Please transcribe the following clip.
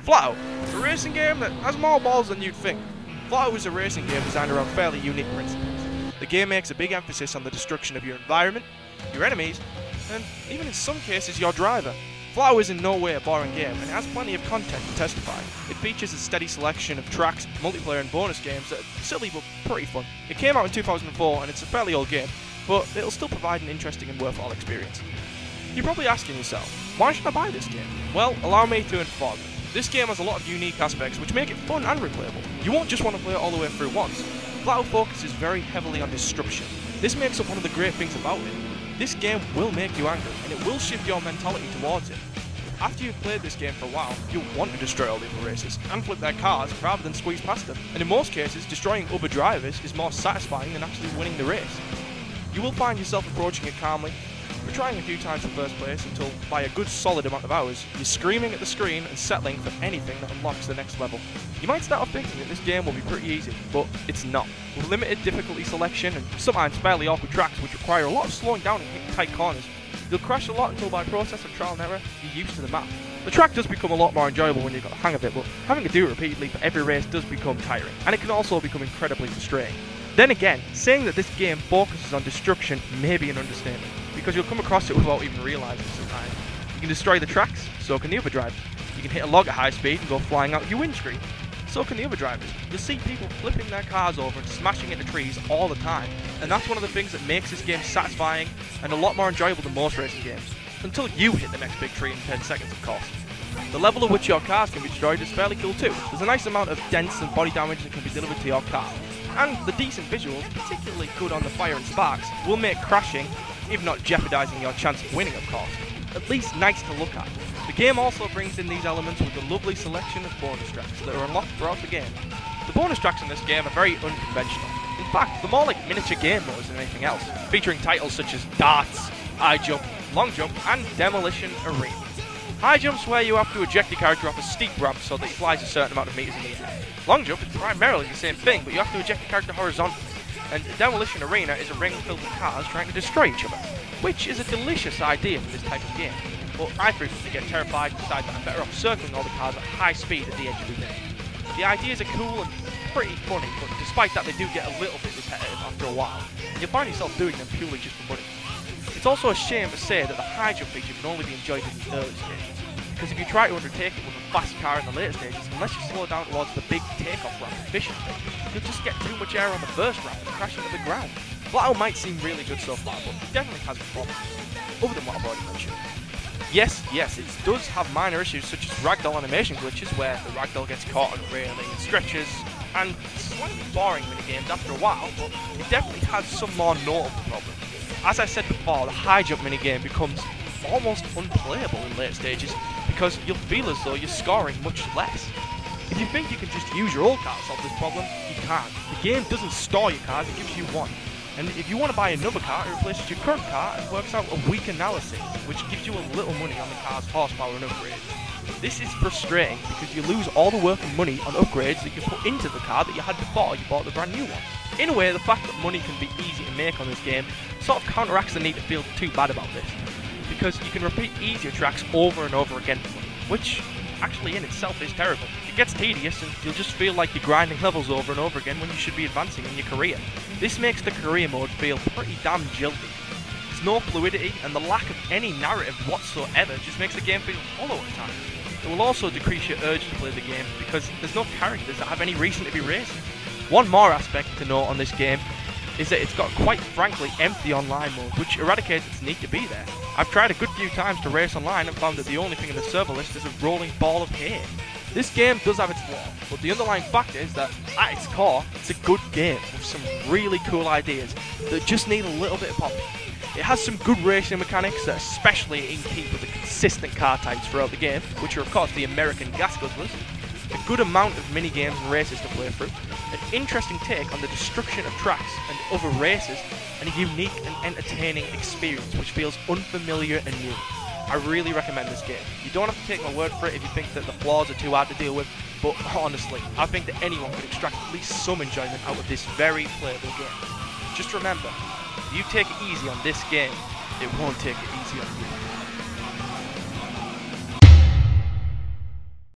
Flatout, a racing game that has more balls than you'd think. Flatout is a racing game designed around fairly unique principles. The game makes a big emphasis on the destruction of your environment, your enemies, and even in some cases your driver. Flatout is in no way a boring game and has plenty of content to testify. It features a steady selection of tracks, multiplayer and bonus games that are silly but pretty fun. It came out in 2004 and it's a fairly old game, but it'll still provide an interesting and worthwhile experience. You're probably asking yourself, why should I buy this game? Well, allow me to inform you. This game has a lot of unique aspects which make it fun and replayable. You won't just want to play it all the way through once. Flatout focuses very heavily on destruction. This makes up one of the great things about it. This game will make you angry, and it will shift your mentality towards it. After you've played this game for a while, you'll want to destroy all the other racers and flip their cars rather than squeeze past them. And in most cases, destroying other drivers is more satisfying than actually winning the race. You will find yourself approaching it calmly, retrying a few times for first place until, by a good solid amount of hours, you're screaming at the screen and settling for anything that unlocks the next level. You might start off thinking that this game will be pretty easy, but it's not. With limited difficulty selection and sometimes fairly awkward tracks which require a lot of slowing down and hitting tight corners, you'll crash a lot until by process of trial and error, you're used to the map. The track does become a lot more enjoyable when you've got the hang of it, but having to do it repeatedly for every race does become tiring, and it can also become incredibly frustrating. Then again, saying that this game focuses on destruction may be an understatement, because you'll come across it without even realising sometimes. You can destroy the tracks, so can the other drivers. You can hit a log at high speed and go flying out your windscreen, so can the other drivers. You'll see people flipping their cars over and smashing into trees all the time, and that's one of the things that makes this game satisfying and a lot more enjoyable than most racing games. Until you hit the next big tree in 10 seconds of course. The level at which your cars can be destroyed is fairly cool too. There's a nice amount of dents and body damage that can be delivered to your car. And the decent visuals, particularly good on the fire and sparks, will make crashing, if not jeopardising your chance of winning of course, at least nice to look at. The game also brings in these elements with a lovely selection of bonus tracks that are unlocked throughout the game. The bonus tracks in this game are very unconventional. In fact, they're more like miniature game modes than anything else, featuring titles such as Darts, High Jump, Long Jump and Demolition Arena. High Jump's where you have to eject your character off a steep ramp so that he flies a certain amount of meters in the air. Long Jump is primarily the same thing, but you have to eject your character horizontally. And Demolition Arena is a ring filled with cars trying to destroy each other, which is a delicious idea for this type of game. But I frequently get terrified and decide that I'm better off circling all the cars at high speed at the edge of the ring. The ideas are cool and pretty funny, but despite that they do get a little bit repetitive after a while, and you'll find yourself doing them purely just for money. It's also a shame to say that the high jump feature can only be enjoyed in the early stages, because if you try to undertake it with a fast car in the later stages, unless you slow down towards the big takeoff ramp efficiently, you'll just get too much air on the first ramp and crash into the ground. Flatout might seem really good so far, but it definitely has problems, other than what I've already mentioned. Yes, it does have minor issues such as ragdoll animation glitches where the ragdoll gets caught on a railing and stretches, and slightly boring minigames after a while, but it definitely has some more notable problems. As I said before, the high jump minigame becomes almost unplayable in late stages because you'll feel as though you're scoring much less. If you think you can just use your old car to solve this problem, you can't. The game doesn't store your cars, it gives you one. And if you want to buy another car, it replaces your current car and works out a weak analysis, which gives you a little money on the car's horsepower and upgrades. This is frustrating because you lose all the work and money on upgrades that you put into the car that you had before you bought the brand new one. In a way, the fact that money can be easy to make on this game sort of counteracts the need to feel too bad about this, because you can repeat easier tracks over and over again for money, which actually in itself is terrible. It gets tedious and you'll just feel like you're grinding levels over and over again when you should be advancing in your career. This makes the career mode feel pretty damn jilty. There's no fluidity and the lack of any narrative whatsoever just makes the game feel hollow at times. It will also decrease your urge to play the game because there's no characters that have any reason to be racing. One more aspect to note on this game is that it's got quite frankly empty online mode, which eradicates its need to be there. I've tried a good few times to race online and found that the only thing in the server list is a rolling ball of hate. This game does have its flaws, but the underlying fact is that at its core, it's a good game with some really cool ideas that just need a little bit of pop. It has some good racing mechanics that are especially in keep with the consistent car types throughout the game, which are of course the American gas guzzlers, a good amount of mini-games and races to play through, an interesting take on the destruction of tracks and other races, and a unique and entertaining experience which feels unfamiliar and new. I really recommend this game. You don't have to take my word for it if you think that the flaws are too hard to deal with, but honestly, I think that anyone could extract at least some enjoyment out of this very playable game. Just remember, if you take it easy on this game, it won't take it easy on you.